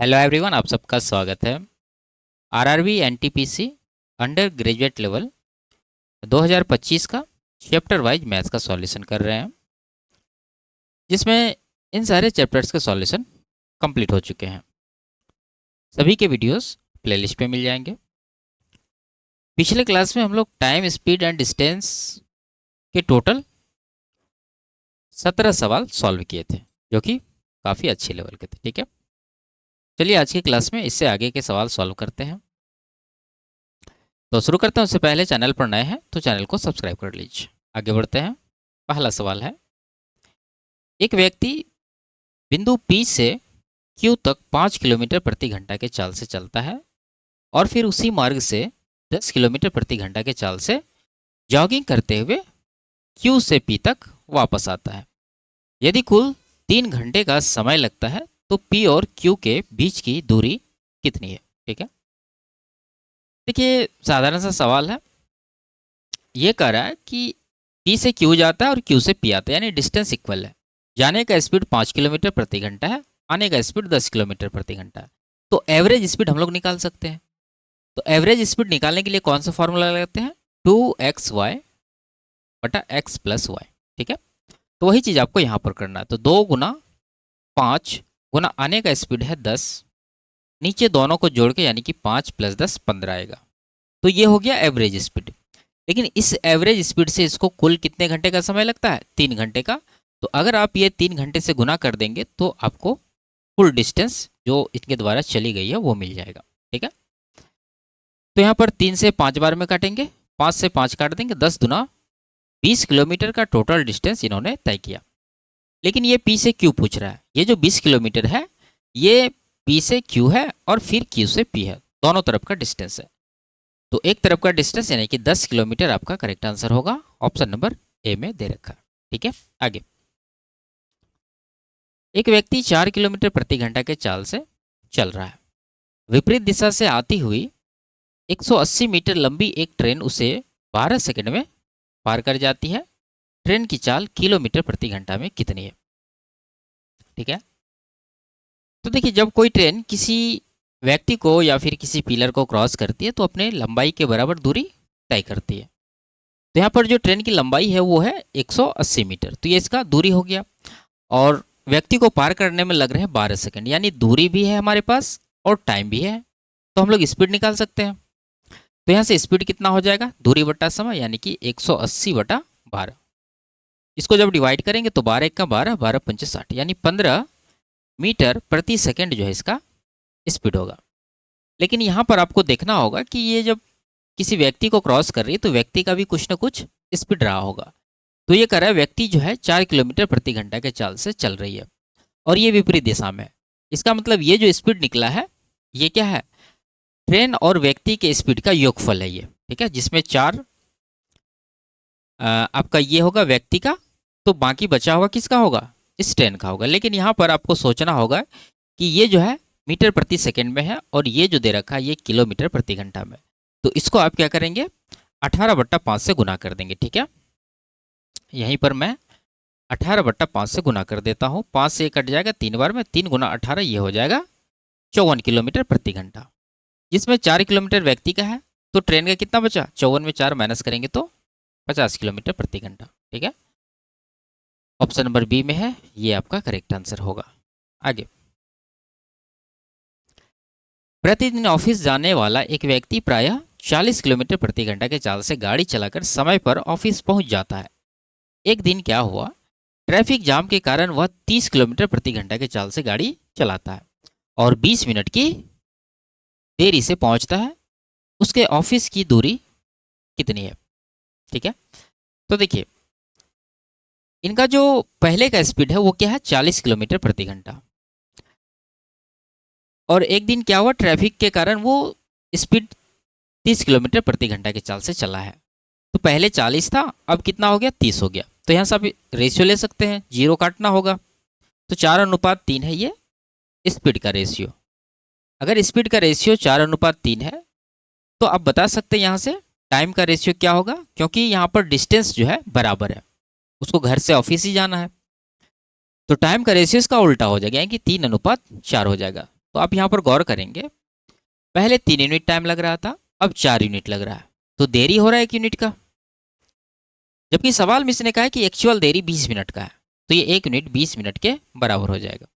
Hello everyone, आप सबका स्वागत है। RRB NTPC under graduate level 2025 का चैप्टर वाइज मैथ्स का सॉल्यूशन कर रहे हैं, जिसमें इन सारे चैप्टर्स के सॉल्यूशन कंप्लीट हो चुके हैं। सभी के वीडियोस प्लेलिस्ट पे मिल जाएंगे। पिछले क्लास में हम लोग टाइम, स्पीड एंड डिस्टेंस के टोटल 17 सवाल सॉल्व किए थे, जो कि काफ़ी अच्छे लेवल के थे। ठीक है, चलिए आज की क्लास में इससे आगे के सवाल सॉल्व करते हैं। तो शुरू करते हैं। उससे पहले चैनल पर नए हैं तो चैनल को सब्सक्राइब कर लीजिए। आगे बढ़ते हैं। पहला सवाल है, एक व्यक्ति बिंदु P से Q तक 5 किलोमीटर प्रति घंटा के चाल से चलता है और फिर उसी मार्ग से 10 किलोमीटर प्रति घंटा के चाल से जॉगिंग करते हुए Q से P तक वापस आता है। यदि कुल 3 घंटे का समय लगता है तो P और Q के बीच की दूरी कितनी है? ठीक है, देखिए साधारण सा सवाल है। ये कह रहा है कि P से Q जाता है और Q से P आता है, यानी डिस्टेंस इक्वल है। जाने का स्पीड 5 किलोमीटर प्रति घंटा है, आने का स्पीड 10 किलोमीटर प्रति घंटा है। तो एवरेज स्पीड हम लोग निकाल सकते हैं। तो एवरेज स्पीड निकालने के लिए कौन सा फॉर्मूला लगाते हैं? 2xy बटा x प्लस वाई। ठीक है, तो वही चीज़ आपको यहाँ पर करना है। तो 2 गुना 5 गुना आने का स्पीड है 10, नीचे दोनों को जोड़ के यानी कि 5 + 10 15 आएगा। तो ये हो गया एवरेज स्पीड। लेकिन इस एवरेज स्पीड से इसको कुल कितने घंटे का समय लगता है? 3 घंटे का। तो अगर आप ये 3 घंटे से गुना कर देंगे तो आपको कुल डिस्टेंस जो इनके द्वारा चली गई है वो मिल जाएगा। ठीक है, तो यहाँ पर 3 से 5 बार में काटेंगे, 5 से 5 काट देंगे, 10 दुना 20 किलोमीटर का टोटल डिस्टेंस इन्होंने तय किया। लेकिन ये P से Q पूछ रहा है। ये जो 20 किलोमीटर है ये P से Q है और फिर Q से P है, दोनों तरफ का डिस्टेंस है। तो एक तरफ का डिस्टेंस यानी कि 10 किलोमीटर आपका करेक्ट आंसर होगा। ऑप्शन नंबर ए में दे रखा है। ठीक है, आगे। एक व्यक्ति 4 किलोमीटर प्रति घंटा के चाल से चल रहा है। विपरीत दिशा से आती हुई 180 मीटर लंबी एक ट्रेन उसे 12 सेकंड में पार कर जाती है। ट्रेन की चाल किलोमीटर प्रति घंटा में कितनी है? ठीक है, तो देखिए जब कोई ट्रेन किसी व्यक्ति को या फिर किसी पिलर को क्रॉस करती है तो अपने लंबाई के बराबर दूरी तय करती है। तो यहाँ पर जो ट्रेन की लंबाई है वो है 180 मीटर, तो ये इसका दूरी हो गया। और व्यक्ति को पार करने में लग रहे हैं 12 सेकंड, यानी दूरी भी है हमारे पास और टाइम भी है। तो हम लोग स्पीड निकाल सकते हैं। तो यहाँ से स्पीड कितना हो जाएगा? दूरी बटा समय, यानी कि 180 बटा 12। इसको जब डिवाइड करेंगे तो 12 का 12, 12 पंचे 60, यानी 15 मीटर प्रति सेकंड जो है इसका स्पीड होगा। लेकिन यहाँ पर आपको देखना होगा कि ये जब किसी व्यक्ति को क्रॉस कर रही है तो व्यक्ति का भी कुछ ना कुछ स्पीड रहा होगा। तो ये कह रहा है व्यक्ति जो है 4 किलोमीटर प्रति घंटा के चाल से चल रही है और ये विपरीत दिशा में है। इसका मतलब ये जो स्पीड निकला है ये क्या है? ट्रेन और व्यक्ति के स्पीड का योगफल है ये। ठीक है, जिसमें 4 आपका ये होगा व्यक्ति का, तो बाकी बचा हुआ किसका होगा? इस ट्रेन का होगा। लेकिन यहाँ पर आपको सोचना होगा कि ये जो है मीटर प्रति सेकंड में है और ये जो दे रखा है ये किलोमीटर प्रति घंटा में। तो इसको आप क्या करेंगे? 18 बट्टा 5 से गुना कर देंगे। ठीक है, यहीं पर मैं 18 बट्टा 5 से गुना कर देता हूँ। 5 से कट जाएगा 3 बार में, 3 गुना 18 ये हो जाएगा 54 किलोमीटर प्रति घंटा। जिसमें 4 किलोमीटर व्यक्ति का है तो ट्रेन का कितना बचा? 54 में 4 माइनस करेंगे तो 50 किलोमीटर प्रति घंटा। ठीक है, ऑप्शन नंबर बी में है, ये आपका करेक्ट आंसर होगा। आगे, प्रतिदिन ऑफिस जाने वाला एक व्यक्ति प्रायः 40 किलोमीटर प्रति घंटा के चाल से गाड़ी चलाकर समय पर ऑफिस पहुंच जाता है। एक दिन क्या हुआ? ट्रैफिक जाम के कारण वह 30 किलोमीटर प्रति घंटा के चाल से गाड़ी चलाता है और 20 मिनट की देरी से पहुंचता है। उसके ऑफिस की दूरी कितनी है? ठीक है, तो देखिए इनका जो पहले का स्पीड है वो क्या है? 40 किलोमीटर प्रति घंटा। और एक दिन क्या हुआ? ट्रैफिक के कारण वो स्पीड 30 किलोमीटर प्रति घंटा के चाल से चला है। तो पहले 40 था, अब कितना हो गया? 30 हो गया। तो यहाँ से आप रेशियो ले सकते हैं, 0 काटना होगा। तो 4:3 है ये स्पीड का रेशियो। अगर स्पीड का रेशियो 4:3 है तो आप बता सकते हैं यहाँ से टाइम का रेशियो क्या होगा, क्योंकि यहाँ पर डिस्टेंस जो है बराबर है, उसको घर से ऑफिस ही जाना है। तो टाइम का रेशियो इसका उल्टा हो जाएगा, यानी कि 3:4 हो जाएगा। तो आप यहाँ पर गौर करेंगे, पहले 3 यूनिट टाइम लग रहा था, अब 4 यूनिट लग रहा है, तो देरी हो रहा है 1 यूनिट का। जबकि सवाल में इसने कहा है कि एक्चुअल देरी 20 मिनट का है, तो ये 1 यूनिट 20 मिनट के बराबर हो जाएगा।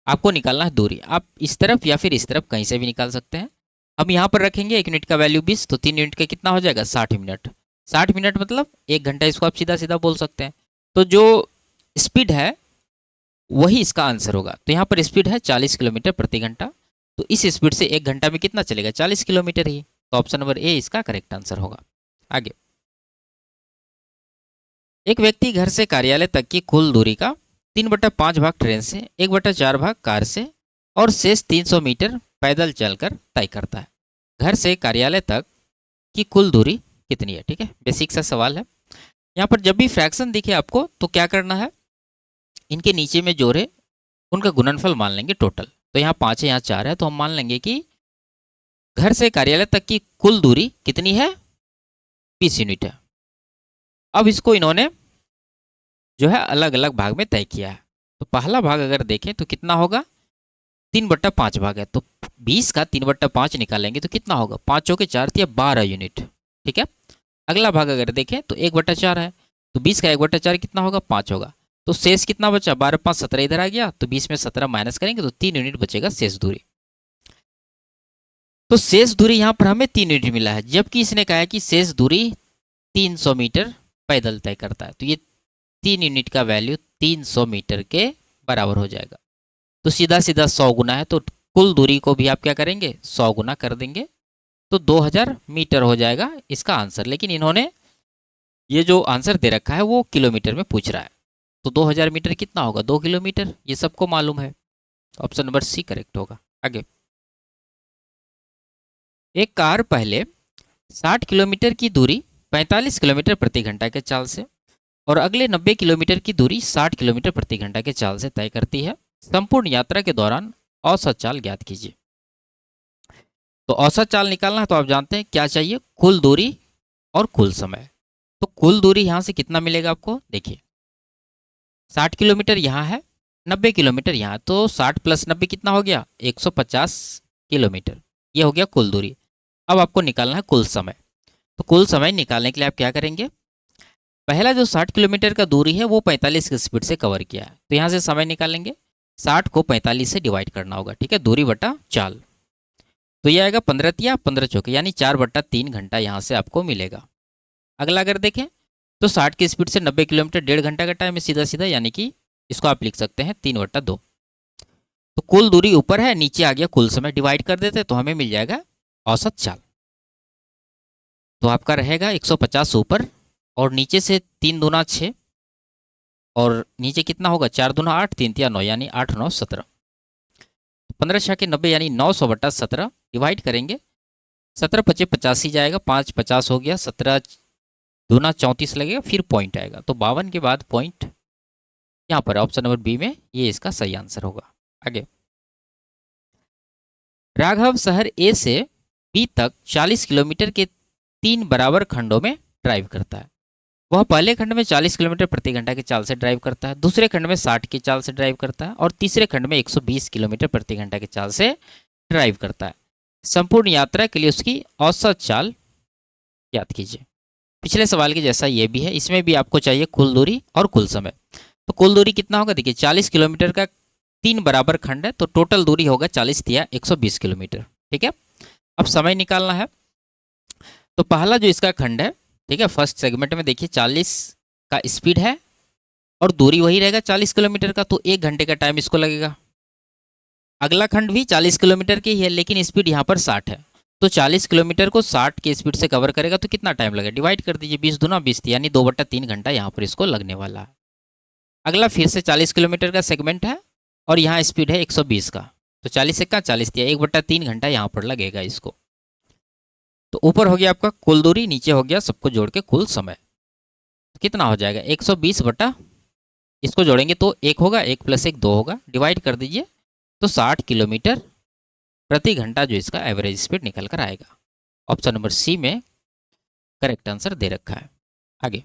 आपको निकालना है दूरी, आप इस तरफ या फिर इस तरफ कहीं से भी निकाल सकते हैं। हम यहाँ पर रखेंगे 1 यूनिट का वैल्यू 20, तो 3 यूनिट का कितना हो जाएगा 60 मिनट। 60 मिनट मतलब 1 घंटा, इसको आप सीधा सीधा बोल सकते हैं। तो जो स्पीड है वही इसका आंसर होगा। तो यहाँ पर स्पीड है 40 किलोमीटर प्रति घंटा, तो इस स्पीड से 1 घंटा में कितना चलेगा 40 किलोमीटर ही। तो ऑप्शन नंबर ए इसका करेक्ट आंसर होगा। आगे, एक व्यक्ति घर से कार्यालय तक की कुल दूरी का 3/5 भाग ट्रेन से, 1/4 भाग कार से और शेष 300 मीटर पैदल चलकर तय करता है। घर से कार्यालय तक की कुल दूरी कितनी है? ठीक है, बेसिक सा सवाल है। यहाँ पर जब भी फ्रैक्शन दिखे आपको तो क्या करना है, इनके नीचे में जोड़े उनका गुणनफल मान लेंगे टोटल। तो यहाँ 5 है, यहाँ 4 है, तो हम मान लेंगे कि घर से कार्यालय तक की कुल दूरी कितनी है 20 यूनिट है। अब इसको इन्होंने जो है अलग अलग भाग में तय किया है। तो पहला भाग अगर देखें तो कितना होगा 3/5 भाग है, तो 20 का 3/5 निकालेंगे तो कितना होगा 5 चौके 4 या 12 यूनिट। ठीक है, अगला भाग अगर देखें तो 1/4 है, तो 20 का 1/4 कितना होगा 5 होगा। तो शेष कितना बचा 12 5 17 इधर आ गया, तो 20 में 17 माइनस करेंगे तो 3 यूनिट बचेगा शेष दूरी। तो शेष दूरी यहाँ पर हमें 3 यूनिट मिला है, जबकि इसने कहा है कि शेष दूरी 300 मीटर पैदल तय करता है। तो ये 3 यूनिट का वैल्यू 300 मीटर के बराबर हो जाएगा। तो सीधा सीधा 100 गुना है, तो कुल दूरी को भी आप क्या करेंगे 100 गुना कर देंगे, तो 2000 मीटर हो जाएगा इसका आंसर। लेकिन इन्होंने ये जो आंसर दे रखा है वो किलोमीटर में पूछ रहा है, तो 2000 मीटर कितना होगा 2 किलोमीटर, ये सबको मालूम है। ऑप्शन नंबर सी करेक्ट होगा। आगे, एक कार पहले 60 किलोमीटर की दूरी 45 किलोमीटर प्रति घंटा के चाल से और अगले 90 किलोमीटर की दूरी 60 किलोमीटर प्रति घंटा के चाल से तय करती है। संपूर्ण यात्रा के दौरान औसत चाल ज्ञात कीजिए। तो औसत चाल निकालना है तो आप जानते हैं क्या चाहिए, कुल दूरी और कुल समय। तो कुल दूरी यहाँ से कितना मिलेगा आपको, देखिए 60 किलोमीटर यहाँ है, 90 किलोमीटर यहाँ, तो 60 + 90 कितना हो गया 150 किलोमीटर, ये हो गया कुल दूरी। अब आपको निकालना है कुल समय। तो कुल समय निकालने के लिए आप क्या करेंगे, पहला जो 60 किलोमीटर का दूरी है वो 45 की स्पीड से कवर किया है, तो यहाँ से समय निकालेंगे, 60 को 45 से डिवाइड करना होगा। ठीक है, दूरी बटा चाल, तो ये आएगा 15 या 15 चौके यानी 4/3 घंटा यहाँ से आपको मिलेगा। अगला अगर देखें तो 60 की स्पीड से 90 किलोमीटर 1.5 घंटा का टाइम है सीधा सीधा, यानी कि इसको आप लिख सकते हैं 3/2। तो कुल दूरी ऊपर है, नीचे आ गया कुल समय, डिवाइड कर देते तो हमें मिल जाएगा औसत चाल। तो आपका रहेगा 150 ऊपर और नीचे से 3 दूना 6 और नीचे कितना होगा 4 दूना 8 3 तिया 9 यानी 8 9 17। 15 छः के 90 यानी 900/17 डिवाइड करेंगे, 17 पचे 85 जाएगा, 5 50 हो गया, 17 दूना 34 लगेगा, फिर पॉइंट आएगा, तो 52 के बाद पॉइंट यहाँ पर ऑप्शन नंबर बी में ये इसका सही आंसर होगा। आगे, राघव शहर ए से बी तक 40 किलोमीटर के 3 बराबर खंडों में ड्राइव करता है। वह पहले खंड में 40 किलोमीटर प्रति घंटा की चाल से ड्राइव करता है, दूसरे खंड में 60 की चाल से ड्राइव करता है और तीसरे खंड में 120 किलोमीटर प्रति घंटा की चाल से ड्राइव करता है। संपूर्ण यात्रा के लिए उसकी औसत चाल याद कीजिए। पिछले सवाल के जैसा ये भी है, इसमें भी आपको चाहिए कुल दूरी और कुल समय। तो कुल दूरी कितना होगा, देखिए 40 किलोमीटर का 3 बराबर खंड है, तो टोटल दूरी होगा 40 या 120 किलोमीटर। ठीक है, अब समय निकालना है। तो पहला जो इसका खंड है, ठीक है, फर्स्ट सेगमेंट में देखिए 40 का स्पीड है और दूरी वही रहेगा 40 किलोमीटर का, तो 1 घंटे का टाइम इसको लगेगा। अगला खंड भी 40 किलोमीटर की ही है लेकिन स्पीड यहाँ पर 60 है, तो 40 किलोमीटर को 60 की स्पीड से कवर करेगा तो कितना टाइम लगेगा, डिवाइड कर दीजिए, 20 दूना 20 यानी 2/3 घंटा यहाँ पर इसको लगने वाला है। अगला फिर से 40 किलोमीटर का सेगमेंट है और यहाँ स्पीड है 120 का, तो 40 से कहाँ 40 दिया, 1/3 घंटा यहाँ पर लगेगा इसको। तो ऊपर हो गया आपका कुल दूरी, नीचे हो गया सबको जोड़ के कुल समय। तो कितना हो जाएगा 120 बटा, इसको जोड़ेंगे तो 1 होगा, 1 + 1 2 होगा, डिवाइड कर दीजिए तो 60 किलोमीटर प्रति घंटा जो इसका एवरेज स्पीड निकल कर आएगा। ऑप्शन नंबर सी में करेक्ट आंसर दे रखा है। आगे,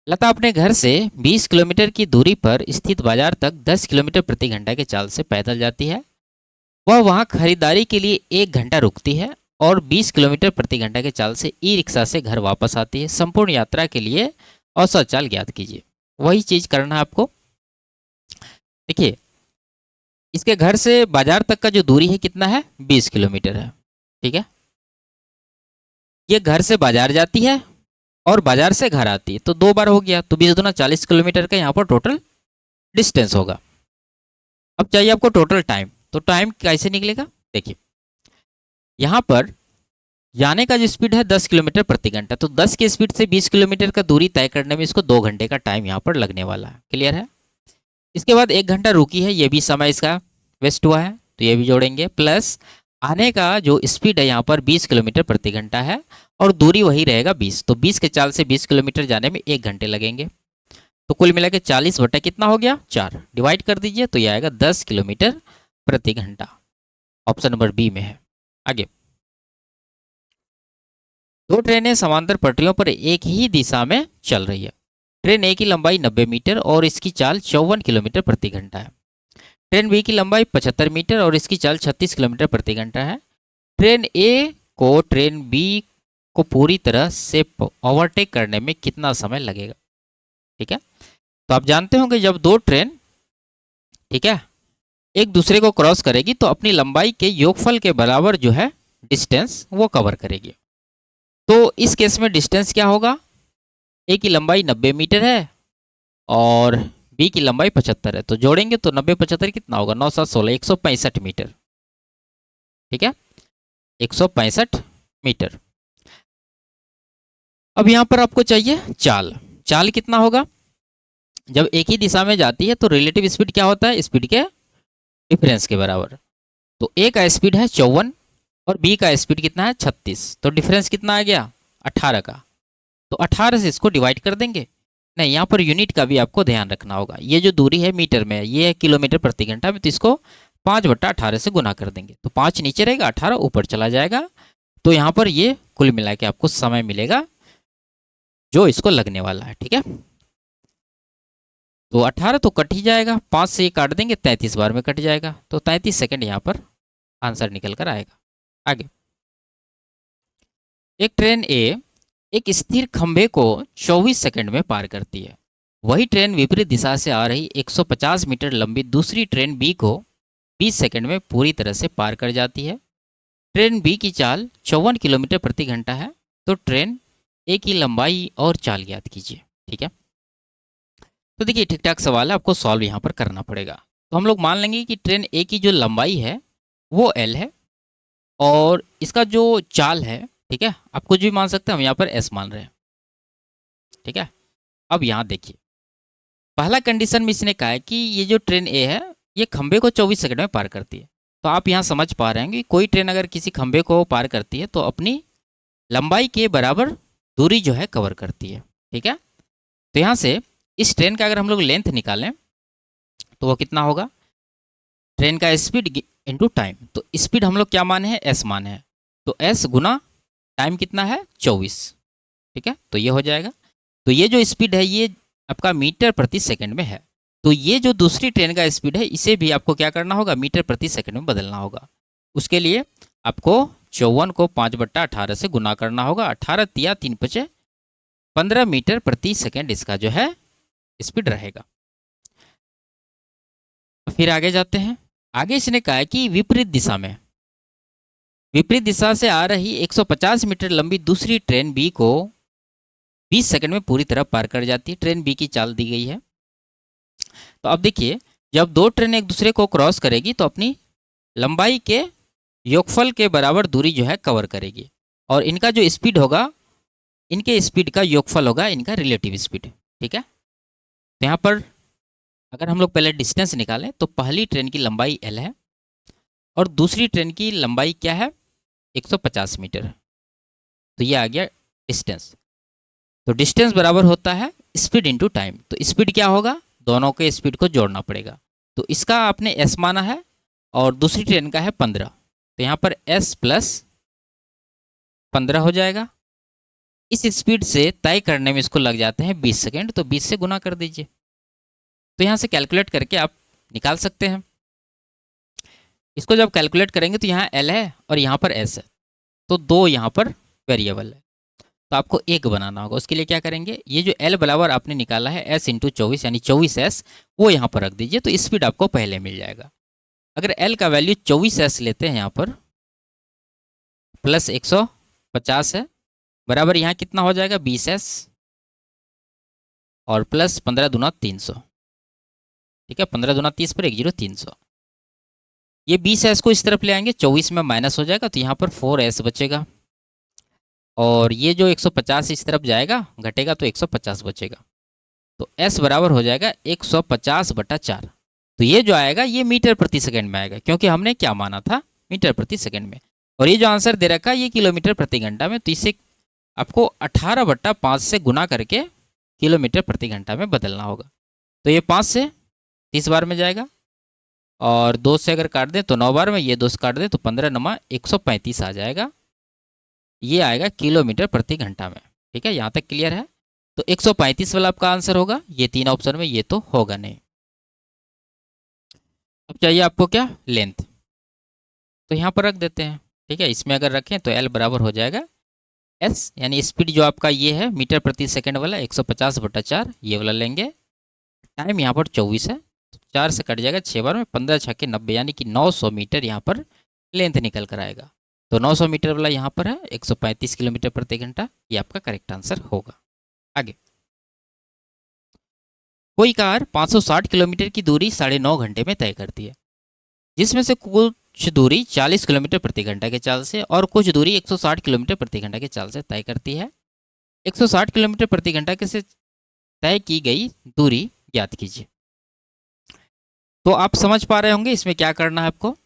लता अपने घर से 20 किलोमीटर की दूरी पर स्थित बाजार तक 10 किलोमीटर प्रति घंटा के चाल से पैदल जाती है। वह वहां खरीदारी के लिए 1 घंटा रुकती है और 20 किलोमीटर प्रति घंटा के चाल से ई रिक्शा से घर वापस आती है। संपूर्ण यात्रा के लिए औसत चाल ज्ञात कीजिए। वही चीज करना है आपको। देखिए, इसके घर से बाजार तक का जो दूरी है कितना है, 20 किलोमीटर है। ठीक है, ये घर से बाजार जाती है और बाजार से घर आती है, तो 2 बार हो गया, तो 20 दूना 40 किलोमीटर का यहाँ पर टोटल डिस्टेंस होगा। अब चाहिए आपको टोटल टाइम, तो टाइम कैसे निकलेगा, देखिए यहाँ पर जाने का जो स्पीड है 10 किलोमीटर प्रति घंटा, तो 10 की स्पीड से 20 किलोमीटर का दूरी तय करने में इसको 2 घंटे का टाइम यहाँ पर लगने वाला है। क्लियर है। इसके बाद 1 घंटा रुकी है, ये भी समय इसका वेस्ट हुआ है, तो ये भी जोड़ेंगे। प्लस आने का जो स्पीड है यहाँ पर 20 किलोमीटर प्रति घंटा है और दूरी वही रहेगा 20, तो 20 के चाल से 20 किलोमीटर जाने में 1 घंटे लगेंगे। तो कुल मिला के 40 बटा कितना हो गया, 4, डिवाइड कर दीजिए, तो ये आएगा 10 किलोमीटर प्रति घंटा। ऑप्शन नंबर बी में है। आगे, 2 ट्रेनें समांतर पटरियों पर एक ही दिशा में चल रही है। ट्रेन ए की लंबाई 90 मीटर और इसकी चाल 54 किलोमीटर प्रति घंटा है। ट्रेन बी की लंबाई 75 मीटर और इसकी चाल 36 किलोमीटर प्रति घंटा है। ट्रेन ए को ट्रेन बी को पूरी तरह से ओवरटेक करने में कितना समय लगेगा। ठीक है, तो आप जानते होंगे जब 2 ट्रेन, ठीक है, एक दूसरे को क्रॉस करेगी तो अपनी लंबाई के योगफल के बराबर जो है डिस्टेंस वो कवर करेगी। तो इस केस में डिस्टेंस क्या होगा, ए की लंबाई 90 मीटर है और बी की लंबाई 75 है, तो जोड़ेंगे तो 90 75 कितना होगा, 9 7 16, 165 मीटर। ठीक है, 165 मीटर। अब यहाँ पर आपको चाहिए चाल। चाल कितना होगा, जब एक ही दिशा में जाती है तो रिलेटिव स्पीड क्या होता है, स्पीड के डिफरेंस के बराबर। तो ए का स्पीड है 54 और बी का स्पीड कितना है 36, तो डिफरेंस कितना आ गया 18 का। तो 18 से इसको डिवाइड कर देंगे। नहीं, यहाँ पर यूनिट का भी आपको ध्यान रखना होगा। ये जो दूरी है मीटर में, ये है किलोमीटर प्रति घंटा में, तो इसको 5 बटा 18 से गुना कर देंगे, तो 5 नीचे रहेगा, 18 ऊपर चला जाएगा। तो यहाँ पर ये कुल मिला के आपको समय मिलेगा जो इसको लगने वाला है। ठीक है, तो 18 तो कट ही जाएगा, 5 से ये काट देंगे, 33 बार में कट जाएगा, तो 33 सेकंड यहाँ पर आंसर निकल कर आएगा। आगे, एक ट्रेन ए एक स्थिर खंभे को 24 सेकंड में पार करती है। वही ट्रेन विपरीत दिशा से आ रही 150 मीटर लंबी दूसरी ट्रेन बी को 20 सेकंड में पूरी तरह से पार कर जाती है। ट्रेन बी की चाल 54 किलोमीटर प्रति घंटा है, तो ट्रेन ए की लंबाई और चाल ज्ञात कीजिए। ठीक है, तो देखिए ठीक ठाक सवाल है, आपको सॉल्व यहाँ पर करना पड़ेगा। तो हम लोग मान लेंगे कि ट्रेन ए की जो लंबाई है वो एल है और इसका जो चाल है, ठीक है, आप कुछ भी मान सकते हैं, हम यहाँ पर एस मान रहे हैं। ठीक है, अब यहाँ देखिए, पहला कंडीशन में इसने कहा है कि ये जो ट्रेन ए है ये खंबे को 24 सेकंड में पार करती है। तो आप यहाँ समझ पा रहे हैं कि कोई ट्रेन अगर किसी खंबे को पार करती है तो अपनी लंबाई के बराबर दूरी जो है कवर करती है। ठीक है, तो यहाँ से इस ट्रेन का अगर हम लोग लेंथ निकालें तो वो कितना होगा, ट्रेन का स्पीड इंटू टाइम। तो स्पीड हम लोग क्या माने हैं, एस माने हैं, तो एस गुना टाइम कितना है 24। ठीक है, तो ये हो जाएगा। तो ये जो स्पीड है ये आपका मीटर प्रति सेकंड में है, तो ये जो दूसरी ट्रेन का स्पीड है इसे भी आपको क्या करना होगा, मीटर प्रति सेकंड में बदलना होगा। उसके लिए आपको 54 को 5 बट्टा 18 से गुना करना होगा। 18 तिया 3 पचे 15 मीटर प्रति सेकंड इसका जो है स्पीड रहेगा। फिर आगे जाते हैं। आगे इसने कहा है कि विपरीत दिशा से आ रही 150 मीटर लंबी दूसरी ट्रेन बी को 20 सेकंड में पूरी तरह पार कर जाती है। ट्रेन बी की चाल दी गई है। तो अब देखिए, जब 2 ट्रेन एक दूसरे को क्रॉस करेगी तो अपनी लंबाई के योगफल के बराबर दूरी जो है कवर करेगी और इनका जो स्पीड होगा, इनके स्पीड का योगफल होगा इनका रिलेटिव स्पीड। ठीक है, तो यहाँ पर अगर हम लोग पहले डिस्टेंस निकालें तो पहली ट्रेन की लंबाई एल है और दूसरी ट्रेन की लंबाई क्या है 150 मीटर। तो ये आ गया डिस्टेंस। तो डिस्टेंस बराबर होता है स्पीड इंटू टाइम। तो स्पीड क्या होगा, दोनों के स्पीड को जोड़ना पड़ेगा। तो इसका आपने एस माना है और दूसरी ट्रेन का है 15, तो यहाँ पर एस प्लस 15 हो जाएगा। इस स्पीड से तय करने में इसको लग जाते हैं 20 सेकेंड, तो 20 से गुना कर दीजिए। तो यहाँ से कैलकुलेट करके आप निकाल सकते हैं। इसको जब कैलकुलेट करेंगे तो यहाँ एल है और यहाँ पर एस है, तो दो यहाँ पर वेरिएबल है, तो आपको एक बनाना होगा। उसके लिए क्या करेंगे, ये जो एल बराबर आपने निकाला है एस इंटू 24 यानी 24s, वो यहाँ पर रख दीजिए, तो स्पीड आपको पहले मिल जाएगा। अगर एल का वैल्यू 24s लेते हैं यहाँ पर, प्लस 150 है, बराबर यहाँ कितना हो जाएगा 20s, और प्लस 15 दूना 300, ठीक है, 15 दूना 30 पर 10 300। ये 20s को इस तरफ ले आएंगे, 24 में माइनस हो जाएगा, तो यहाँ पर 4s बचेगा, और ये जो 150 इस तरफ जाएगा घटेगा तो 150 बचेगा, तो s बराबर हो जाएगा 150/4। तो ये जो आएगा ये मीटर प्रति सेकंड में आएगा, क्योंकि हमने क्या माना था, मीटर प्रति सेकंड में, और ये जो आंसर दे रखा है ये किलोमीटर प्रति घंटा में, तो इसे आपको 18/5 से गुना करके किलोमीटर प्रति घंटा में बदलना होगा। तो ये 5 से 30 बार में जाएगा, और 2 से अगर काट दें तो 9 बार में, ये 2 से काट दें तो 15 नमा 135 आ जाएगा। ये आएगा किलोमीटर प्रति घंटा में। ठीक है, यहाँ तक क्लियर है। तो 135 वाला आपका आंसर होगा, ये 3 ऑप्शन में ये तो होगा नहीं। अब चाहिए आपको क्या, लेंथ, तो यहाँ पर रख देते हैं। ठीक है, इसमें अगर रखें तो एल बराबर हो जाएगा एस, यानी स्पीड जो आपका ये है मीटर प्रति सेकंड वाला 150/4, ये वाला लेंगे। टाइम यहाँ पर 24 है, तो 4 से कट जाएगा 6 बार में, 15 छक्के 90, यानी कि 900 मीटर यहाँ पर लेंथ निकल कर आएगा। तो 900 मीटर वाला यहाँ पर है 135 किलोमीटर प्रति घंटा, ये आपका करेक्ट आंसर होगा। आगे, कोई कार 560 किलोमीटर की दूरी 9.5 घंटे में तय करती है, जिसमें से कुछ दूरी 40 किलोमीटर प्रति घंटा के चाल से और कुछ दूरी 160 किलोमीटर प्रति घंटा के चाल से तय करती है। 160 किलोमीटर प्रति घंटा के से तय की गई दूरी ज्ञात कीजिए। तो आप समझ पा रहे होंगे इसमें क्या करना है आपको।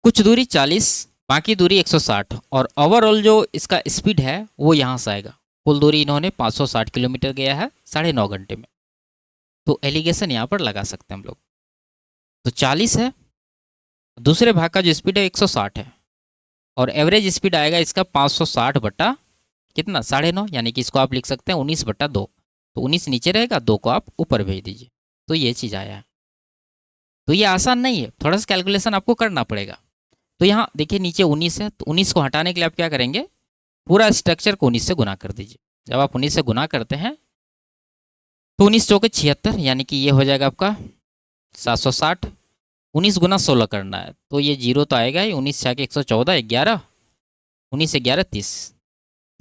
कुछ दूरी 40, बाकी दूरी 160, और ओवरऑल जो इसका स्पीड है वो यहाँ से आएगा। कुल दूरी इन्होंने 560 किलोमीटर गया है 9.5 घंटे में, तो एलिगेशन यहाँ पर लगा सकते हैं हम लोग। तो 40 है, दूसरे भाग का जो स्पीड है 160 है, और एवरेज स्पीड आएगा इसका 560 बटा कितना 9.5, यानी कि इसको आप लिख सकते हैं 19/2। तो 19 नीचे रहेगा, 2 को आप ऊपर भेज दीजिए, तो ये चीज़ आया है। तो ये आसान नहीं है, थोड़ा सा कैलकुलेशन आपको करना पड़ेगा। तो यहाँ देखिए नीचे 19 है, तो 19 को हटाने के लिए आप क्या करेंगे, पूरा स्ट्रक्चर को 19 से गुना कर दीजिए। जब आप 19 से गुना करते हैं तो 19 चौके 76, यानी कि ये हो जाएगा आपका 760। 19 गुना 16 करना है, तो ये जीरो तो आएगा ही, 19 छः के 114, 11, 19 से 11 30,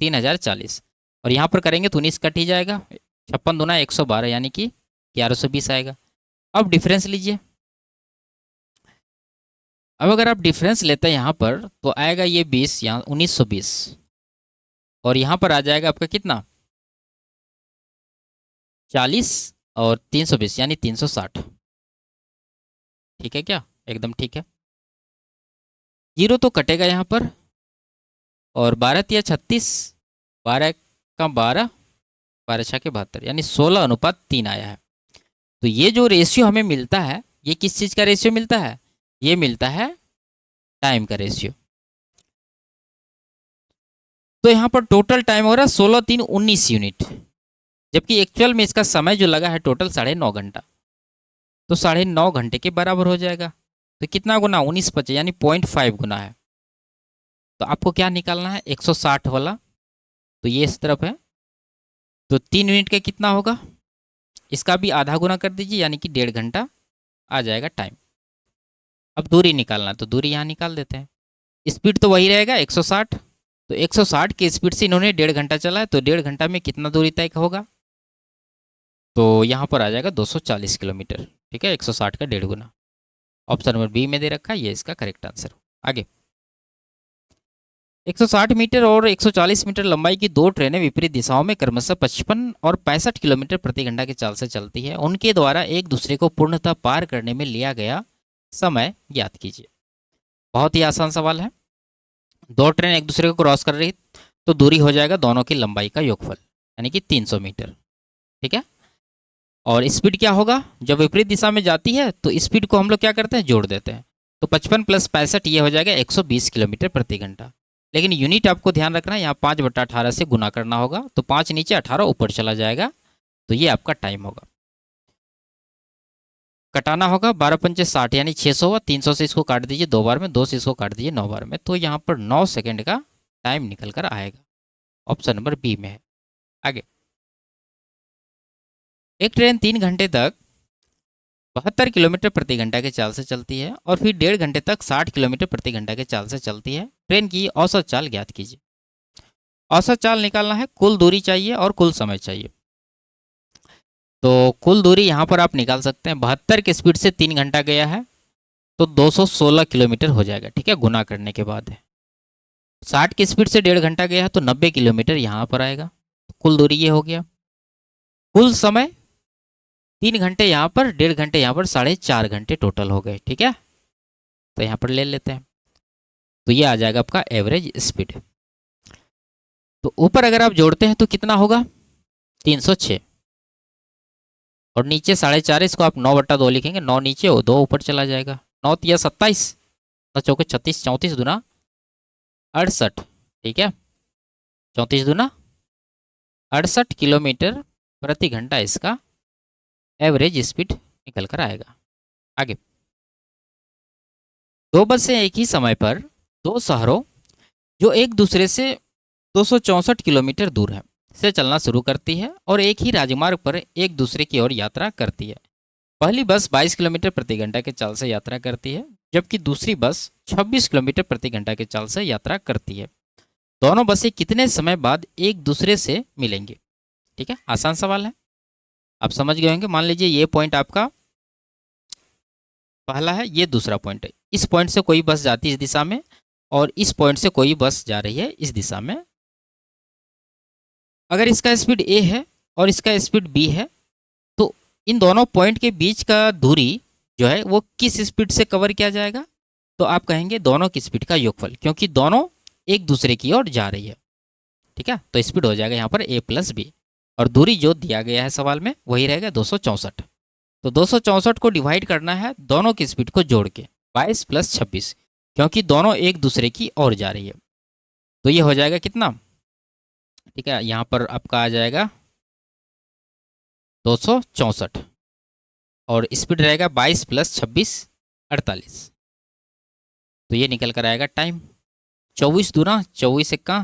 3040, और यहाँ पर करेंगे तो 19 कट ही जाएगा, 56 दूना 112, यानी कि 1120 आएगा। अब डिफरेंस लीजिए। अब अगर आप डिफरेंस लेते हैं यहाँ पर तो आएगा ये 20, यहाँ 1920, और यहाँ पर आ जाएगा आपका कितना 40 और 320, यानी 360। ठीक है क्या, एकदम ठीक है। जीरो तो कटेगा यहाँ पर, और 12 या 36, 12 का 12, 12 छः के 72, यानी 16:3 आया है। तो ये जो रेशियो हमें मिलता है, ये किस चीज़ का रेशियो मिलता है, ये मिलता है टाइम का रेशियो। तो यहाँ पर टोटल टाइम हो रहा है 16×3=19 यूनिट, जबकि एक्चुअल में इसका समय जो लगा है टोटल 9.5 घंटा, तो 9.5 घंटे के बराबर हो जाएगा। तो कितना गुना 19×5, यानी 0.5 गुना है। तो आपको क्या निकालना है 160 वाला, तो ये इस तरफ है, तो 3 यूनिट का कितना होगा, इसका भी आधा गुना कर दीजिए, यानी कि 1.5 घंटा आ जाएगा टाइम। अब दूरी निकालना है, तो दूरी यहाँ निकाल देते हैं। स्पीड तो वही रहेगा 160, तो 160 की स्पीड से इन्होंने 1.5 घंटा चला है, तो 1.5 घंटा में कितना दूरी तय होगा, तो यहाँ पर आ जाएगा 240 किलोमीटर। ठीक है, 160 का 1.5 गुना। ऑप्शन नंबर बी में दे रखा है, ये इसका करेक्ट आंसर। आगे, 160 मीटर और 140 मीटर लंबाई की दो ट्रेनें विपरीत दिशाओं में क्रमशः 55 और 65 किलोमीटर प्रति घंटा के चाल से चलती है। उनके द्वारा एक दूसरे को पूर्णतः पार करने में लिया गया समय ज्ञात कीजिए। बहुत ही आसान सवाल है। दो ट्रेन एक दूसरे को क्रॉस कर रही, तो दूरी हो जाएगा दोनों की लंबाई का योगफल, यानी कि 300 मीटर। ठीक है, और स्पीड क्या होगा, जब विपरीत दिशा में जाती है तो स्पीड को हम लोग क्या करते हैं, जोड़ देते हैं। तो 55 + 65 ये हो जाएगा 120 किलोमीटर प्रति घंटा। लेकिन यूनिट आपको ध्यान रखना है, यहाँ 5/18 से गुना करना होगा, तो 5 नीचे 18 ऊपर चला जाएगा, तो ये आपका टाइम होगा। कटाना होगा 12×5 = 60 यानी 600 हुआ, 300 से इसको काट दीजिए 2 बार में, 2 से इसको काट दीजिए 9 बार में, तो यहाँ पर 9 सेकंड का टाइम निकल कर आएगा। ऑप्शन नंबर बी में है। आगे, एक ट्रेन 3 घंटे तक 72 किलोमीटर प्रति घंटा के चाल से चलती है और फिर 1.5 घंटे तक 60 किलोमीटर प्रति घंटा के चाल से चलती है। ट्रेन की औसत चाल ज्ञात कीजिए। औसत चाल निकालना है, कुल दूरी चाहिए और कुल समय चाहिए। तो कुल दूरी यहाँ पर आप निकाल सकते हैं, 72 की स्पीड से 3 घंटा गया है तो 216 किलोमीटर हो जाएगा, ठीक है, गुना करने के बाद है। 60 की स्पीड से 1.5 घंटा गया है तो 90 किलोमीटर यहाँ पर आएगा। कुल दूरी ये हो गया। कुल समय 3 घंटे यहाँ पर, 1.5 घंटे यहाँ पर, 4.5 घंटे टोटल हो गए, ठीक है। तो यहाँ पर ले लेते हैं, तो ये आ जाएगा आपका एवरेज स्पीड। तो ऊपर अगर आप जोड़ते हैं तो कितना होगा, 306, और नीचे 4.5, इसको आप 9/2 लिखेंगे, 9 नीचे हो 2 ऊपर चला जाएगा, 9 × 27, 9 × 4 = 36, 34 दूना 68, ठीक है, 34 दूना 68 किलोमीटर प्रति घंटा इसका एवरेज स्पीड निकल कर आएगा। आगे, 2 बसें एक ही समय पर 2 शहरों जो एक दूसरे से 264 किलोमीटर दूर है से चलना शुरू करती है और एक ही राजमार्ग पर एक दूसरे की ओर यात्रा करती है। पहली बस 22 किलोमीटर प्रति घंटा के चाल से यात्रा करती है, जबकि दूसरी बस 26 किलोमीटर प्रति घंटा के चाल से यात्रा करती है। दोनों बसें कितने समय बाद एक दूसरे से मिलेंगी? ठीक है, आसान सवाल है, आप समझ गए होंगे। मान लीजिए ये पॉइंट आपका पहला है, ये दूसरा पॉइंट है। इस पॉइंट से कोई बस जाती है इस दिशा में और इस पॉइंट से कोई बस जा रही है इस दिशा में। अगर इसका स्पीड ए है और इसका स्पीड बी है तो इन दोनों पॉइंट के बीच का दूरी जो है वो किस स्पीड से कवर किया जाएगा? तो आप कहेंगे दोनों की स्पीड का योगफल, क्योंकि दोनों एक दूसरे की ओर जा रही है, ठीक है। तो स्पीड हो जाएगा यहाँ पर a + b, और दूरी जो दिया गया है सवाल में वही रहेगा 264। तो 264 को डिवाइड करना है दोनों की स्पीड को जोड़ के, 22 + 26, क्योंकि दोनों एक दूसरे की ओर जा रही है। तो ये हो जाएगा कितना, ठीक है, यहाँ पर आपका आ जाएगा 264 और स्पीड रहेगा 22 + 26 48। तो ये निकल कर आएगा टाइम 24 दूना 24 एक्का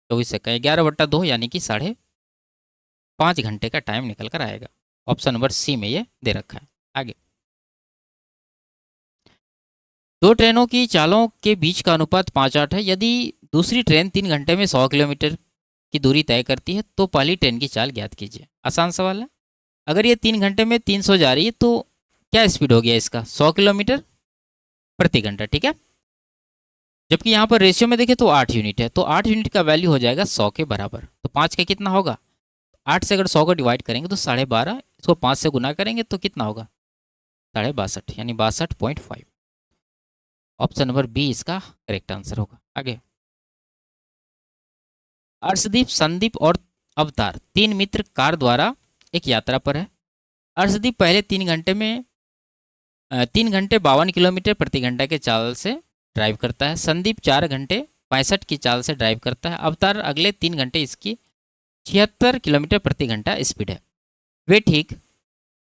24 एक्का 11/2 यानी कि 5.5 घंटे का टाइम निकल कर आएगा। ऑप्शन नंबर सी में ये दे रखा है। आगे, 2 ट्रेनों की चालों के बीच का अनुपात 5:8 है। यदि दूसरी ट्रेन 3 घंटे में 100 किलोमीटर की दूरी तय करती है तो पहली ट्रेन की चाल ज्ञात कीजिए। आसान सवाल है। अगर ये 3 घंटे में 300 जा रही है तो क्या स्पीड हो गया इसका, 100 किलोमीटर प्रति घंटा, ठीक है। जबकि यहाँ पर रेशियो में देखें तो 8 यूनिट है, तो 8 यूनिट का वैल्यू हो जाएगा 100 के बराबर। तो 5 का कितना होगा, 8 से अगर 100 को डिवाइड करेंगे तो 12.5, इसको 5 से गुना करेंगे तो कितना होगा 62.5 यानी 62.5। ऑप्शन नंबर बी इसका करेक्ट आंसर होगा। आगे, अर्शदीप, संदीप और अवतार 3 मित्र कार द्वारा एक यात्रा पर है। अर्शदीप पहले 3 घंटे में 3 घंटे 52 किलोमीटर प्रति घंटा के चाल से ड्राइव करता है। संदीप 4 घंटे 65 की चाल से ड्राइव करता है। अवतार अगले 3 घंटे इसकी 76 किलोमीटर प्रति घंटा स्पीड है। वे ठीक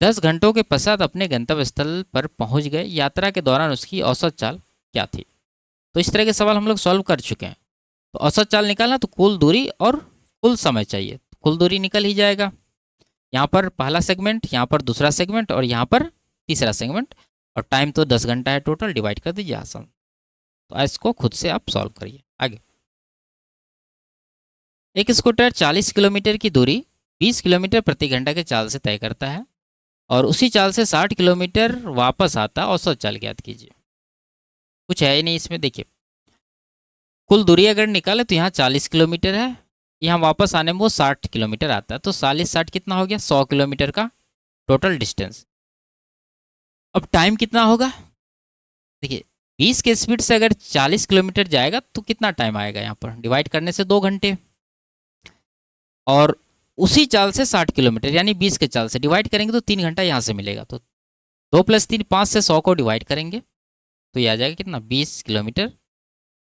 10 घंटों के पश्चात अपने गंतव्य स्थल पर पहुंच गए। यात्रा के दौरान उसकी औसत चाल क्या थी? तो इस तरह के सवाल हम लोग सॉल्व कर चुके हैं। तो औसत चाल निकालना तो कुल दूरी और कुल समय चाहिए। कुल दूरी निकल ही जाएगा, यहाँ पर पहला सेगमेंट, यहाँ पर दूसरा सेगमेंट और यहाँ पर तीसरा सेगमेंट, और टाइम तो 10 घंटा है टोटल, डिवाइड कर दीजिए आसान। तो इसको खुद से आप सॉल्व करिए। आगे, एक स्कूटर 40 किलोमीटर की दूरी 20 किलोमीटर प्रति घंटा के चाल से तय करता है और उसी चाल से 60 किलोमीटर वापस आता, औसत चाल ज्ञात कीजिए। कुछ है ही नहीं इसमें, देखिए कुल दूरी अगर निकाले तो यहाँ 40 किलोमीटर है, यहाँ वापस आने में वो 60 किलोमीटर आता है, तो 40-60 कितना हो गया, 100 किलोमीटर का टोटल डिस्टेंस। अब टाइम कितना होगा, देखिए 20 के स्पीड से अगर 40 किलोमीटर जाएगा तो कितना टाइम आएगा, यहाँ पर डिवाइड करने से 2 घंटे, और उसी चाल से 60 किलोमीटर यानी 20 के चाल से डिवाइड करेंगे तो 3 घंटा यहाँ से मिलेगा। तो 2 + 3 5 से 100 को डिवाइड करेंगे तो ये आ जाएगा कितना, 20 किलोमीटर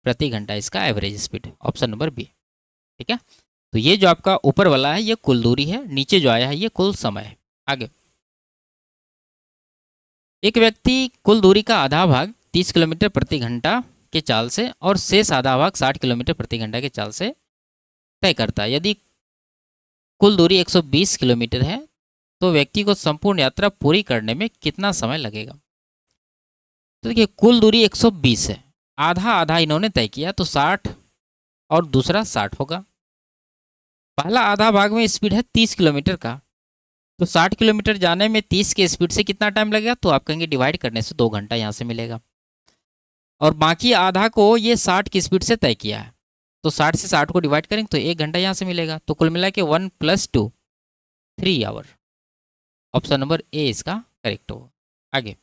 प्रति घंटा इसका average speed, option number B. ठीक है, तो ये जो आपका ऊपर वाला है ये कुल दूरी है, नीचे जो आया है ये कुल समय है। आगे, एक व्यक्ति कुल दूरी का आधा भाग 30 किलोमीटर प्रति घंटा के चाल से और शेष आधा भाग 60 किलोमीटर प्रति घंटा के चाल से तय करता है। यदि कुल दूरी 120 किलोमीटर है तो व्यक्ति को संपूर्ण यात्रा पूरी करने में कितना समय लगेगा। तो देखिए कुल दूरी 120 है, आधा आधा इन्होंने तय किया तो 60 और दूसरा 60 होगा। पहला आधा भाग में स्पीड है 30 किलोमीटर का, तो 60 किलोमीटर जाने में 30 के स्पीड से कितना टाइम लगेगा, तो आप कहेंगे डिवाइड करने से 2 घंटा यहाँ से मिलेगा। और बाकी आधा को ये 60 की स्पीड से तय किया है, तो 60 से 60 को डिवाइड करेंगे तो 1 घंटा यहाँ से मिलेगा। तो कुल मिला के 1 + 2 3 आवर, ऑप्शन नंबर ए इसका करेक्ट होगा। आगे,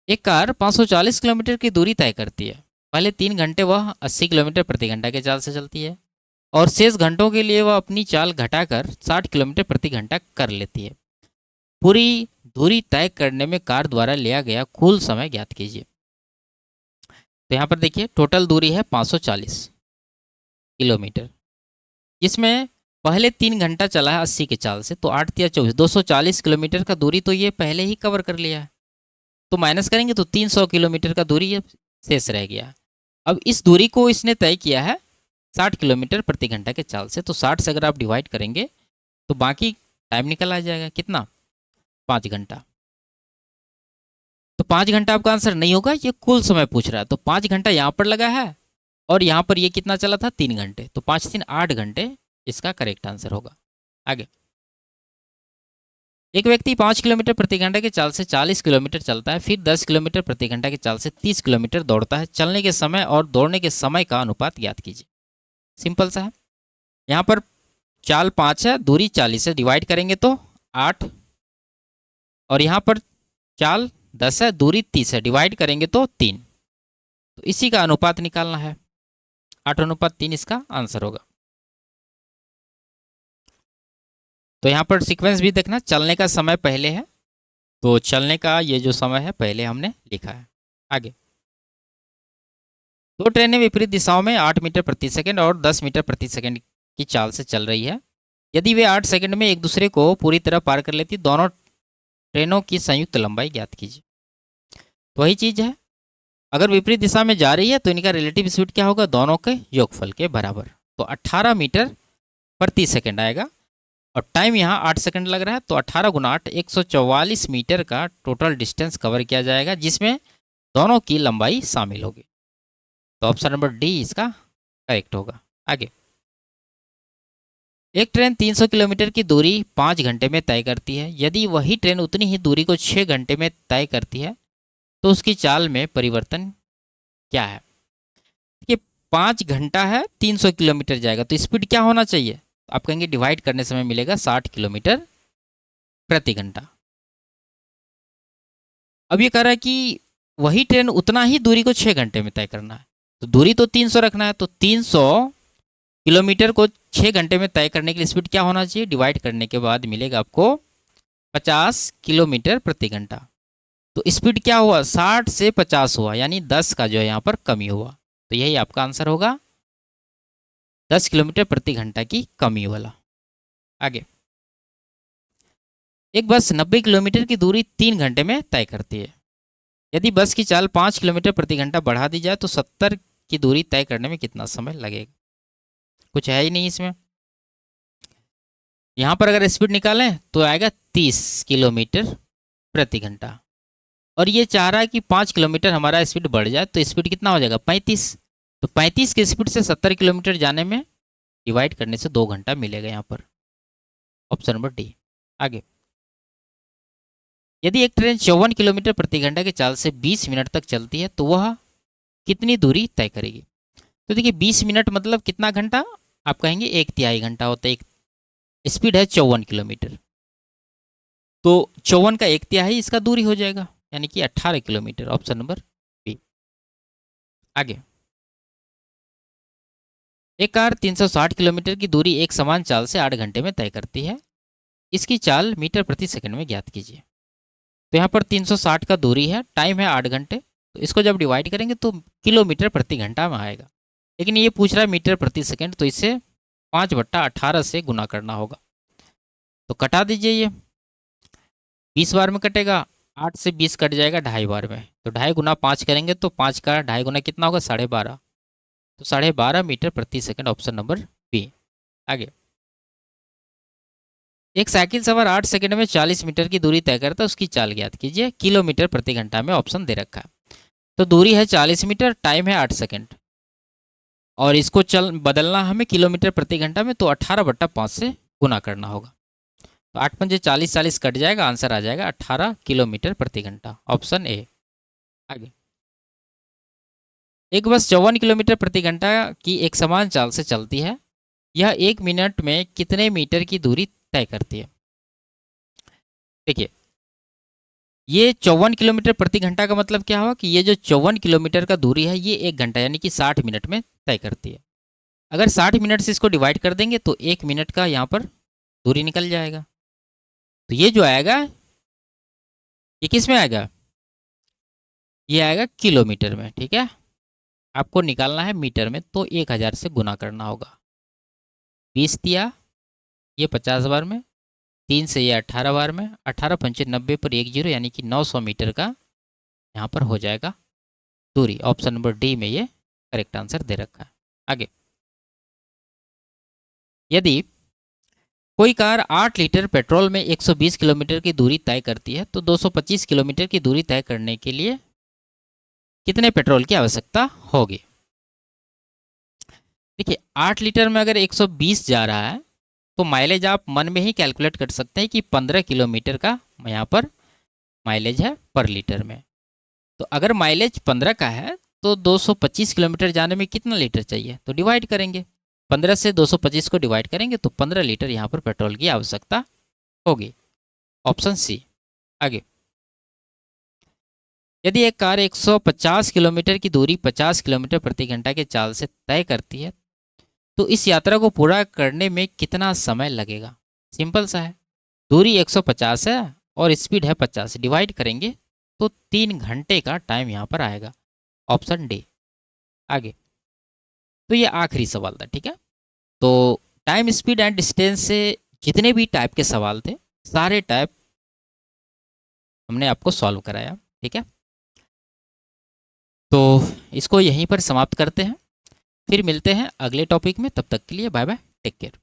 एक कार 540 किलोमीटर की दूरी तय करती है। पहले 3 घंटे वह 80 किलोमीटर प्रति घंटा के चाल से चलती है और शेष घंटों के लिए वह अपनी चाल घटाकर 60 किलोमीटर प्रति घंटा कर लेती है। पूरी दूरी तय करने में कार द्वारा लिया गया कुल समय ज्ञात कीजिए। तो यहाँ पर देखिए टोटल दूरी है 540 किलोमीटर, जिसमें पहले 3 घंटा चला है 80 के चाल से, तो 8 या 24 240 किलोमीटर का दूरी तो ये पहले ही कवर कर लिया है। तो माइनस करेंगे तो 300 किलोमीटर का दूरी ये शेष रह गया। अब इस दूरी को इसने तय किया है 60 किलोमीटर प्रति घंटा के चाल से, तो 60 से अगर आप डिवाइड करेंगे तो बाकी टाइम निकल आ जाएगा कितना, 5 घंटा। तो 5 घंटा आपका आंसर नहीं होगा, ये कुल समय पूछ रहा है। तो 5 घंटा यहाँ पर लगा है और यहाँ पर ये कितना चला था, 3 घंटे, तो 5 3 8 घंटे इसका करेक्ट आंसर होगा। आगे, एक व्यक्ति 5 किलोमीटर प्रति घंटा के चाल से 40 किलोमीटर चलता है, फिर 10 किलोमीटर प्रति घंटा के चाल से 30 किलोमीटर दौड़ता है। चलने के समय और दौड़ने के समय का अनुपात ज्ञात कीजिए। सिंपल सा है, यहाँ पर चाल 5 है, दूरी 40 है, डिवाइड करेंगे तो 8, और यहाँ पर चाल 10 है, दूरी 30 है, डिवाइड करेंगे तो 3। तो इसी का अनुपात निकालना है, 8:3 इसका आंसर होगा। तो यहाँ पर सीक्वेंस भी देखना, चलने का समय पहले है, तो चलने का ये जो समय है पहले हमने लिखा है। आगे, 2 ट्रेनें विपरीत दिशाओं में 8 मीटर प्रति सेकंड और 10 मीटर प्रति सेकंड की चाल से चल रही है। यदि वे 8 सेकंड में एक दूसरे को पूरी तरह पार कर लेती, दोनों ट्रेनों की संयुक्त लंबाई ज्ञात कीजिए। तो वही चीज़ है, अगर विपरीत दिशा में जा रही है तो इनका रिलेटिव स्पीड क्या होगा, दोनों के योगफल के बराबर। तो 18 मीटर प्रति सेकंड आएगा और टाइम यहाँ 8 सेकंड लग रहा है, तो 18 × 8 144 मीटर का टोटल डिस्टेंस कवर किया जाएगा, जिसमें दोनों की लंबाई शामिल होगी। तो ऑप्शन नंबर डी इसका करेक्ट होगा। आगे, एक ट्रेन 300 किलोमीटर की दूरी 5 घंटे में तय करती है। यदि वही ट्रेन उतनी ही दूरी को 6 घंटे में तय करती है तो उसकी चाल में परिवर्तन क्या है। ये 5 घंटा है, 300 किलोमीटर जाएगा, तो स्पीड क्या होना चाहिए, आप कहेंगे डिवाइड करने समय मिलेगा 60 किलोमीटर प्रति घंटा। अब ये कह रहा है कि वही ट्रेन उतना ही दूरी को 6 घंटे में तय करना है, तो दूरी तो 300 रखना है, तो 300 किलोमीटर को 6 घंटे में तय करने के लिए स्पीड क्या होना चाहिए, डिवाइड करने के बाद मिलेगा आपको 50 किलोमीटर प्रति घंटा। तो स्पीड क्या हुआ, 60 से 50 हुआ, यानी 10 का जो है यहाँ पर कमी हुआ। तो यही आपका आंसर होगा, 10 किलोमीटर प्रति घंटा की कमी वाला। आगे, एक बस 90 किलोमीटर की दूरी 3 घंटे में तय करती है। यदि बस की चाल 5 किलोमीटर प्रति घंटा बढ़ा दी जाए तो 70 की दूरी तय करने में कितना समय लगेगा। कुछ है ही नहीं इसमें। यहाँ पर अगर स्पीड निकालें तो आएगा 30 किलोमीटर प्रति घंटा, और ये चाह रहा है कि 5 किलोमीटर हमारा स्पीड बढ़ जाए, तो स्पीड कितना हो जाएगा, 35। तो 35 की स्पीड से 70 किलोमीटर जाने में डिवाइड करने से 2 घंटा मिलेगा यहाँ पर, ऑप्शन नंबर डी। आगे, यदि एक ट्रेन 54 किलोमीटर प्रति घंटा के चाल से 20 मिनट तक चलती है तो वह कितनी दूरी तय करेगी। तो देखिए 20 मिनट मतलब कितना घंटा, आप कहेंगे 1/3 घंटा होता है। एक स्पीड है 54 किलोमीटर, तो 54 का 1/3 इसका दूरी हो जाएगा, यानी कि 18 किलोमीटर, ऑप्शन नंबर बी। आगे, एक कार 360 किलोमीटर की दूरी एक समान चाल से 8 घंटे में तय करती है। इसकी चाल मीटर प्रति सेकंड में ज्ञात कीजिए। तो यहाँ पर 360 का दूरी है, टाइम है 8 घंटे, तो इसको जब डिवाइड करेंगे तो किलोमीटर प्रति घंटा में आएगा, लेकिन ये पूछ रहा है मीटर प्रति सेकंड, तो इसे 5/18 से गुना करना होगा। तो कटा दीजिए, ये 20 बार में कटेगा, 8 से 20 कट जाएगा 2.5 बार में, तो 2.5 गुना 5 करेंगे तो 5 का 2.5 गुना कितना होगा 12.5, तो 12.5 मीटर प्रति सेकंड, ऑप्शन नंबर बी। आगे, एक साइकिल सवार 8 सेकंड में 40 मीटर की दूरी तय करता है, उसकी चाल ज्ञात कीजिए। किलोमीटर प्रति घंटा में ऑप्शन दे रखा है। तो दूरी है 40 मीटर, टाइम है 8 सेकंड, और इसको बदलना हमें किलोमीटर प्रति घंटा में, तो 18/5 से गुना करना होगा। तो 8 पंजे 40, 40 कट जाएगा, आंसर आ जाएगा 18 किलोमीटर प्रति घंटा, ऑप्शन ए। आगे, एक बस 54 किलोमीटर प्रति घंटा की एक समान चाल से चलती है, यह 1 मिनट में कितने मीटर की दूरी तय करती है। देखिए, ये 54 किलोमीटर प्रति घंटा का मतलब क्या हुआ कि ये जो 54 किलोमीटर का दूरी है ये 1 घंटा यानी कि 60 मिनट में तय करती है। अगर 60 मिनट से इसको डिवाइड कर देंगे तो 1 मिनट का यहाँ पर दूरी निकल जाएगा। तो ये जो आएगा ये किस में आएगा, ये आएगा किलोमीटर में। ठीक है, आपको निकालना है मीटर में, तो 1000 से गुना करना होगा। 20 दिया, ये 50 बार में, 3 से ये 18 बार में, 18 पंचे 90 पर 1 0 यानी कि 900 मीटर का यहाँ पर हो जाएगा दूरी। ऑप्शन नंबर डी में ये करेक्ट आंसर दे रखा है। आगे, यदि कोई कार 8 लीटर पेट्रोल में 120 किलोमीटर की दूरी तय करती है, तो 225 किलोमीटर की दूरी तय करने के लिए कितने पेट्रोल की आवश्यकता होगी। देखिए, 8 लीटर में अगर 120 जा रहा है तो माइलेज आप मन में ही कैलकुलेट कर सकते हैं कि 15 किलोमीटर का यहाँ पर माइलेज है पर लीटर में। तो अगर माइलेज 15 का है तो 225 किलोमीटर जाने में कितना लीटर चाहिए, तो डिवाइड करेंगे, 15 से 225 को डिवाइड करेंगे तो 15 लीटर यहाँ पर पेट्रोल की आवश्यकता होगी। Option C. आगे, यदि एक कार 150 किलोमीटर की दूरी 50 किलोमीटर प्रति घंटा के चाल से तय करती है, तो इस यात्रा को पूरा करने में कितना समय लगेगा। सिंपल सा है, दूरी 150 है और स्पीड है 50, डिवाइड करेंगे तो 3 घंटे का टाइम यहाँ पर आएगा। Option D. आगे, तो ये आखिरी सवाल था। ठीक है, तो टाइम, स्पीड एंड डिस्टेंस से जितने भी टाइप के सवाल थे सारे टाइप हमने आपको सॉल्व कराया। ठीक है, तो इसको यहीं पर समाप्त करते हैं, फिर मिलते हैं अगले टॉपिक में। तब तक के लिए बाय बाय, टेक केयर।